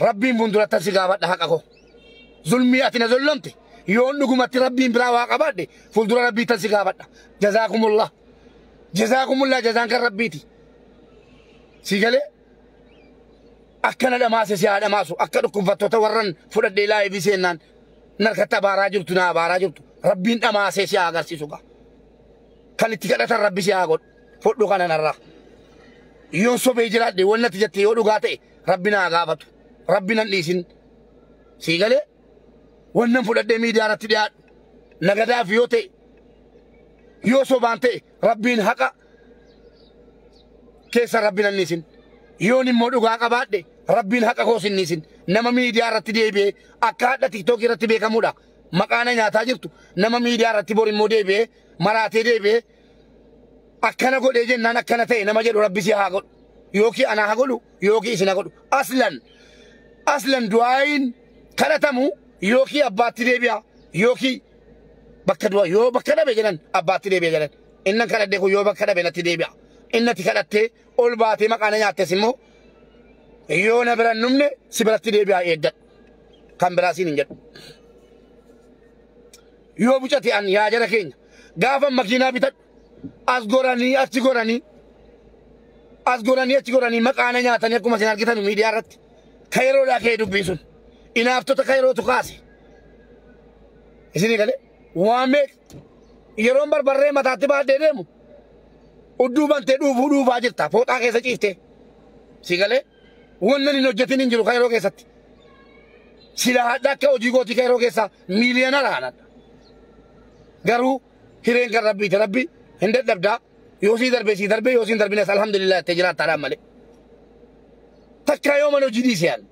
ربي بندرة تسيقابات حقكو ظلمي أتنا ظلمتي يون نقومت ربي براوا قبادي فلدر ربي تسيقابات جزاكم الله جزاك ربيتي سيقالي أكنا دماسي سيادة ماسو أكدكم فتوة ورن فرد ديلاي بيسينان نركتا باراجبتو نا باراجبتو ربي دماسي سياغر سيسوغا كان اتكالة ربي سياغر فردو كان نرى يون صبي جرات دي والنتيجة يودو غاتي ربنا غافتو ربنا ليسين سيقالي ونن فرد دي ميديا رتديات نغدا فيوتي يوسو بانتي ربين حقا كيسا ربنا نيسين يوني مودو غاقا بادي ربين حقا خوسين نيسين نما ميديا رتدي بي أكاد تيك توكي رتبي كمودا مقانا نياتا جرتو نما ميديا رتبوري مودي بي مراتي دي بي أكنا قد إجن نانا كنا تي نما جدو ربي سيها قد يوكي أنا هقولو يوكي إسنا قدو أصلا دعاين كانتمو يوكي أباتي دي بيا يوكي بكدوا يو بكدا بيجنن أباتي دي بيجنن إنن كنا ديكو يو بكدا بينتي دي بيا إنن تكادتي أول باتي مقانا نياتي سمو يو نبرا نمني سبرتي دي بيا إيدت كان براسي ننجد يو بوشتي أن ياجر كين غافا مكينا بيتت أسغوراني أتغوراني مقانا نياتي نيكو مسينار كتانو ميديا رت خيرو لا كيدو بيسون إنافتو تخيرو تقاسي إسيني قالي وامك يروم بربرة متاتي بعد ديمو ودوبان تدوبو فاجرتا فوتا كيسا چيفته سيقالي ونني نوجتين انجلو خيرو كيسات سلاح داكا وجيغوتي خيرو كيسا مليانا رانا غارو هيرين كان ربي هندت دبدا يوسي دربي يوسي دربي ناس الحمد لله تجرات ترى مالي تكا يوم انو جدي سيان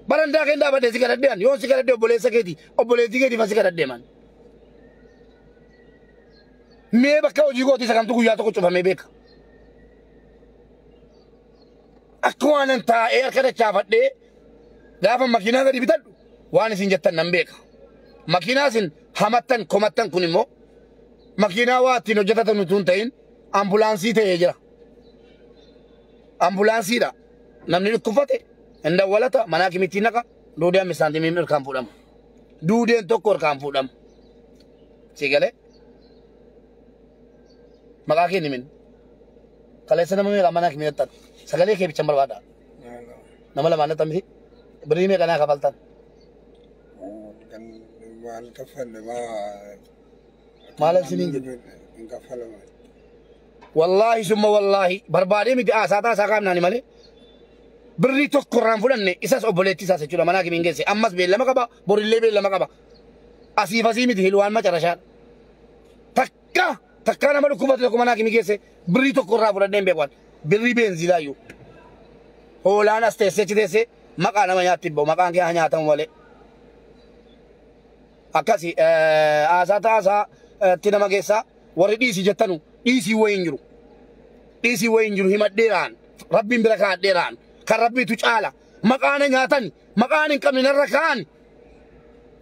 baranda kenda bade sikara dean yo sikara de obole saketi obole digeti fa sikara de man mee bakka hojii gootii sagantu guyyaa tokko cufamee beeka akka waanan taa'ee harka dachaafadhee gaafa makiinaa gadi bitadhu waan isin jettan nan beeka makiinaa isin hamattan komattan kun immoo makiinaa waa ittiin hojjetatan utuu hin ta'in ambulaansii ta'ee jira ambulansiidha namni dhukkubfate hin dawwalata manaa kimittiin naqa duudee hammi saantimii hirkaan fuudhama duudeen tokko hirkaan fuudhama si galee maqaa kee nimin kaleessa nama meeqa manaa kimi jettan sagalee kee bichan barbaada nama lamaan jettan miti birrii meeqa naa kafaltan maal kafalle maal siniin jedhu wallahi summa wallahi barbaadee miti asaataa isaa qaamnaani malee birrii tokko irraan fudhanne isas obboleetti isaas jechuudha manaa kimiin geesse ammas beellama qaba borillee beellama qaba asiif asii miti hilwaan macarashaan takka nama dhukkubate tokko manaa kimi geesse birrii tokko irraa fudhadhee hin beekan birrii beenziilaayyuu hoolaan as teessee achi teessee maqaa nama nyaatti bahu maqaan kee haa nyaatamu malee akkasi asaataa itti nama geessaa warri dhiisii jettanu dhiisii wayin jiru himadheeraan rabbiin bira kaadheeraan kan rabbiitu caala maqaana nyaatan maqaan hin qabne narra kaan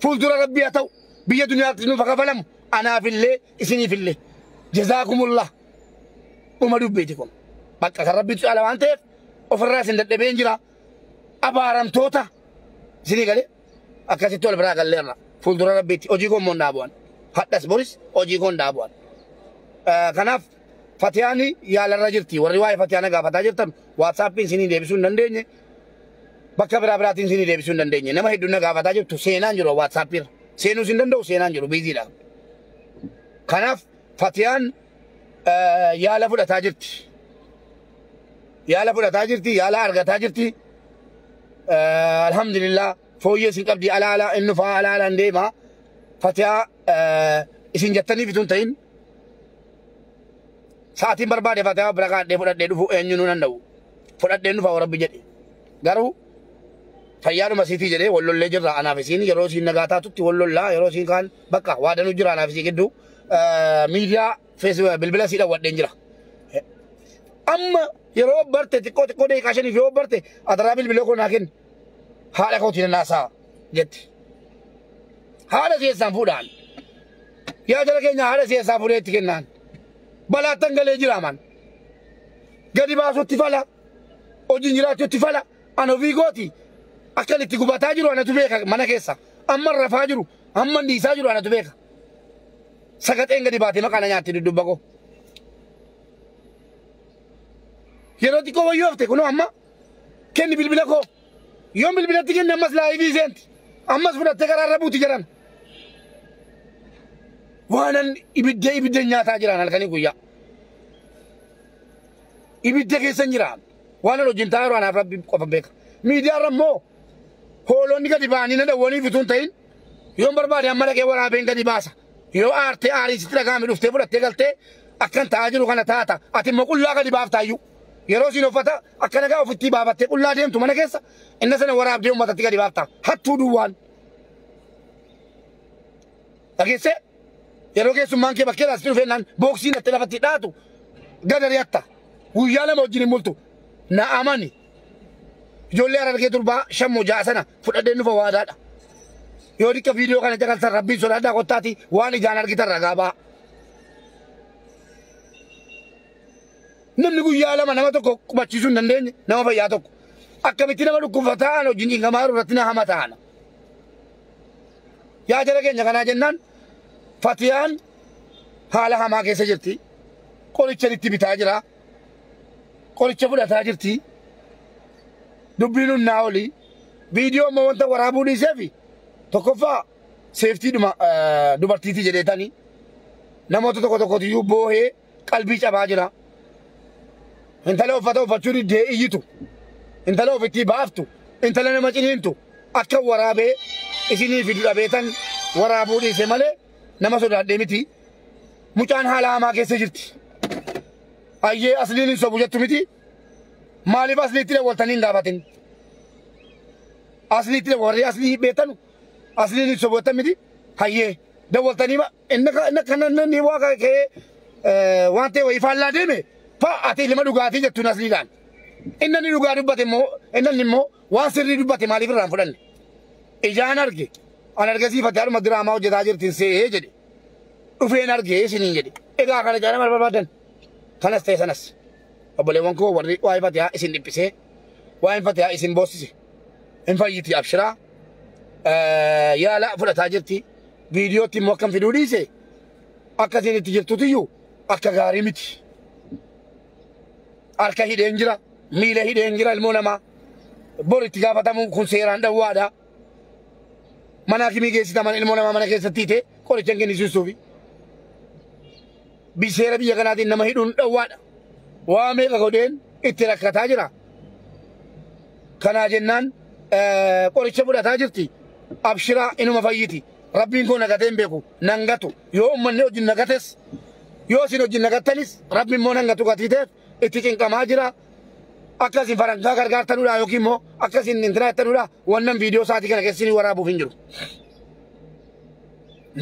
fuuldura rabbii haa ta'u biyya duniyaatti nuuf kafalamu anaafillee isiniifillee jazakumullah uma dubbeeti kun bakka kan rabbiitu caala waan ta'eef ofirraa isin dadhabeen jira abaaramtoota isinii galee akkasitti ol biraa galleerra fuuldura rabbiitti hojii koon moon dhaabu'an hadhas boris hojii koon dhaabu'an kanaaf fatiyaani yaalarra jirti warri waa'ee fatiyaana gaafataa jirtan waatsaappiin isinii deebisuu hin dandeenye bakka biraatiin isinii deebisuu hin dandeenye nama hedduun gaafataa jirtu seenaan jiru waatsaappiirra seenuus hin danda'u seenaan jiru biiziidha kanaaf fatiyaan yaala fudhataa jirti yaala argataa jirti alhamdulillah fooyyee isin qabdi alaala inni faa alaalaan deema fatiyaa isin jettaniif itun ta'in sa'aatiin barbaade fatiyaa bira kaadhee fudhadhee dhufu eenyuun danda'u fudhadheen dhufa rabbi jedhe garuu fayyaadhuma siitii jedhee wallollee jirra anaaf isiin yeroo isiin nagaa taatutti wallollaa yeroo isiin kaan bakka waadanuu jira anaaf isii gidduu miidiyaa feesbuuk bilbila sii dhawwadheen jira amma yeroo barte xiqqoo deeqaa shaniif yoo barte adaraa bilbila koo naa kenni haadha kootiin naasaa jetti haadha si'eessaan fuudhaan yaa jara keenya haadha si'eessaa fuudhee itti kennaan balaattan galee jiraaman gadi baasutti fala hojiin jiraachuutti fala an ofii gooti akka itti gubataa jiru anatu beeka mana keessa amma rafaa jiru amma dhiisaa jiru anatu beeka sagaxeen gadi baatee maqaa na nyaatti dudubba koo yeroo xiqqoo wayyoofte kunoo amma kenni bilbila koo yoon bilbilatti kenni ammas laayivii seenti ammas fudhattee karaarra buuti jedhan waanan ibidda nyaataa jiran halkanii guyyaa ibidda keessan jiraan waanan hojii taa'ee jiru anaaf rabbi qofa beeka miidiyaarra immoo hoolonni gadi ba'anii na dhawwaniif utuu hin ta'in yoon barbaade amma dhaqee waraabeen gadi baasa yoo aartee aariisitti dhagaame dhuftee fudhattee galtee akkan taa'aa jiru kana taata ati immoo qullaa gadi baaftaayyuu yeroo siin uffata akka nagaa ofitti baafattee qullaa deemtu mana keessa inna sana waraabdee uummatatti gadi baaftaa hattuu duwwaan dhageessee yeroo keessummaan kee bakkee laastii dhufeennaan booksiin itti lafatti dhaatu gadariyatta guyyaa lama wajjin hin multu na amani ijoollee arargee durbaa shammoo ja'a sana fudhadheen dhufa waadaadha yoo dikka viidiyoo kana jagaltan rabbiin sodaadhaa kottaati waan ijaan argitan ragaa ba'a namni guyyaa lama nama tokko qubachiisuu hin dandeenye nama fayyaa tokko akkamitti nama dhukkubsataan wajjin dhiingamaa irratti na hama ta'ana yaa jara keenya kanaa jennaan fatiyaan haala hamaa keessa jirti qoricha itti bitaa jira qoricha fudhataa jirti dubbiin hunnaa oli viidiyoo immoo wanta waraabuu dhiiseefi tokkoffaa seeftii dubartiitii jedheetanii namoota tokkotiyyuu boohee qalbii cabaa jira intala uffata uffachuu diddee iyyitu intala ofitti baaftu intala nama ciniintu akka waraabee isinii fidu dhabeetan waraabuu dhiise malee nama sodaadhee miti mucaan haala hamaa keessa jirti ayyee asliin hin sobu jettu miti maaliif asliitti dawwaltanii hin gaafatin asliitti warri aslii beetanu asliin hin sobu jettan miti hayyee dawwaltanii inna kana ni waaqa kee waan ta'e wayii faallaa deeme ati ilma dhugaatii jettuun asliidhaan. Inni dhugaa dubbate immoo waan sirrii dubbate maaliif irraan fudhanne? Ijaan arge an argisiifate harma diraamaa hojjetaa jirtiin se'ee jedhe. Dhufeen argee isiniin jedhe. Egaa kana jaana maal barbaadan? Kanas ta'e sanas. Obboleewwan koo warri waa'ee fatihaa isin dhiphisee waa'een fatihaa isin boossise. Hin fayyiti abshiraa. Yaala fudhataa jirti. Viidiyootti immoo akkam fiduu dhiise. Akkasiin itti jirtutiyyuu akka gaarii miti. Harka hidheen jira. Miila hidheen jira ilmoo namaa. Bor itti gaafatamuun kun seeraan dhawwaadha. Mana akimii geessitaman ilmoo namaa mana keessatti hiite qoricha hin kennisiisuufi. Seera biyya kanaatiin nama hidhuun dhawwaadha. Waa meeqa godheen itti rakkataa jira. Kanaa jennaan qoricha fudhataa jirti. Abshiraa inuma fayyiti. Rabbiin koo nagatee hin beeku. Nangatu. Yoo uummanni wajjin nagates yoo isin wajjin nagattanis rabbiin immoo nangatu gatiiteef itti cinqamaa jira. Akkasin farangaa gargaartanuudha yookiin immoo akkasin intinaa jettanuudha wannan viidiyoo saatii kana keessi waraabuuf hin jiru.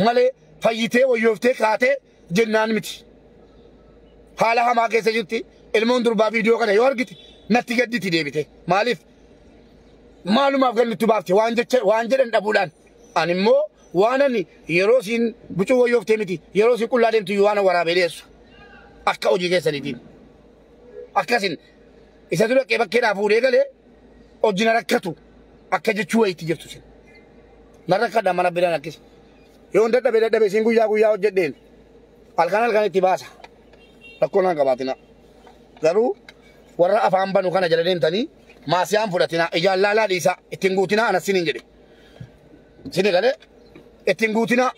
Malee fayyitee wayyooftee kaatee jennaan miti. Haala hamaa keessa jirti ilmoon durbaa viidiyoo kana yoo argite natti gadditi deebite. Maaliif? Maalumaaf gallutti baafte waan jedhan dhabuudhaan. Ani immoo waan ani yeroo isin bucuu wayyooftee miti yeroo isin qullaa deemtu waan waraabee dhiyeessu. Akka hojii keessaniitiin. Akkasin isa dura qee bakkeedhaa fuudhee galee hojjina rakkatu akka jechuu wayiitti jirtu sin. Na rakkadha mana biraan akkasi. Yoo hin dadhabe isin guyyaa hojjedheen halkan itti baasa. Rakkoon hin qabaatina. Garuu warra afaan banu kana jala deemtanii maasiyaan fudhatina ijaan laalaa dhiisa ittiin guutinaa anas siniin jedhe. Sini galee ittiin guutinaa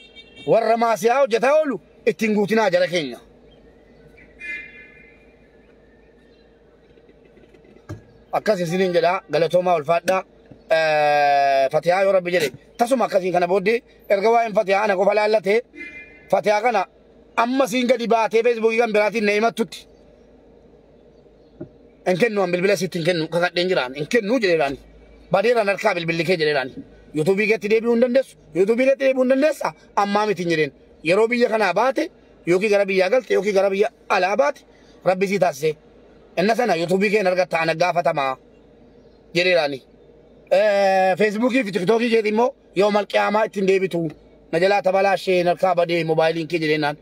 warra maasiyaa hojjetaa oolu ittiin guutinaa jala keenya. Akkasii siniin jedhaa galatoomaa ulfaadhaa fatihaa yoo rabbi jedhe tasuma akkasii kana booddee erga waa'een fatihaa ana qofa laallatee fatihaa kana amma siin gadi baatee feesbuukii kan biraatiin na himattutti hin kennu an bilbila sitti hin kennu kakadheen jiraan hin kennu jedheedhaan badeeraan harkaa bilbilli kee jedheedhaan yuutuubii keetti deebi'uu hin dandeessa ammaa miti hin jedheen yeroo biyya kanaa baate yookiin gara biyyaa galte yookiin gara biyya alaa baate rabbi sii taasisee inna sana yuutuubii keen argatta ana gaafatamaa jedheedhaan feesbuukii fi tiktookii keetti immoo yoo malqiyaamaa ittiin deebitu na jalaa tabalaashee harkaa badee moobaayiliin kee jedheenaan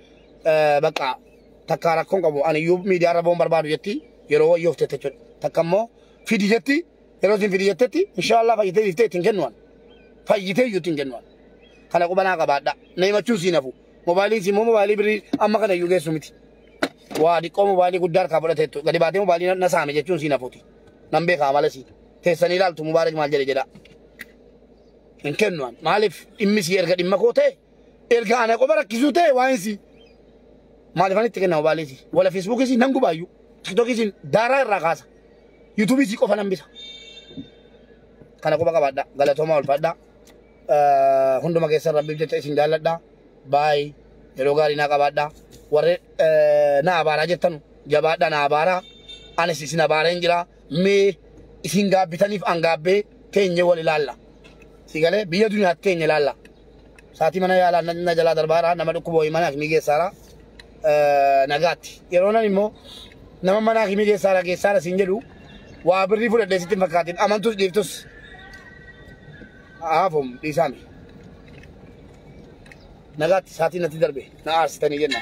bakka takkaa rakkoon qabu ani iyyuu miidiyaa irra boon barbaadu jetti yeroo wayyoofte jechuudha. Takka immoo fidi jetti yeroo isin fidi jettetti inshaallah fayyitee dhiiftee ittiin kennuwan fayyitee iyyuu ittiin kennuwan kana qubanaa qabaadha na himachuun siin hafu moobaayiliin immoo moobaayilii birii amma kana iyyuu geessu miti. Waa diqqoo moobaayilii guddaa harkaa fudhateettu gadi baatee moobaayilii na saame jechuun siin hafuuti nan beekaa malasi teessanii ilaaltu mubaarak maal jedha. Hin kennuwan maaliif dhimmisii erga dhimma koo ta'e erga ana qofa rakkisuu ta'e waa'insi maaliifan itti kenna moobaayiliisi wala feesbuukisi nan gubaayyuu tiktookisiin daaraa irraa kaasa yuutuubiisii qofa nan bisa kana qofa qabaadha galatoomaa ulfaadha hunduma keessan rabbiif jecha isin jaalladha baay yeroo gaarii naa qabaadha warri na abaaraa jettanu jabaadha na abaaraa anis isin abaareen jira mee isin gaabbitaniif an gaabbee teenye wal ilaalla. Sigale biyya duniyaatti teenya ilaalla. Saatii mana yaalaa na jalaa darbaaraa nama dhukkuboo mana akimii geessaaraa nagaatti. Yeroo nan immoo nama mana akimii geessaara siin jedhu waa birrii fudhadhee sitti hin fakkaatin amantus dhiiftus haafum dhiisaami. Nagaatti saatii natti darbe na aarsitanii jenna.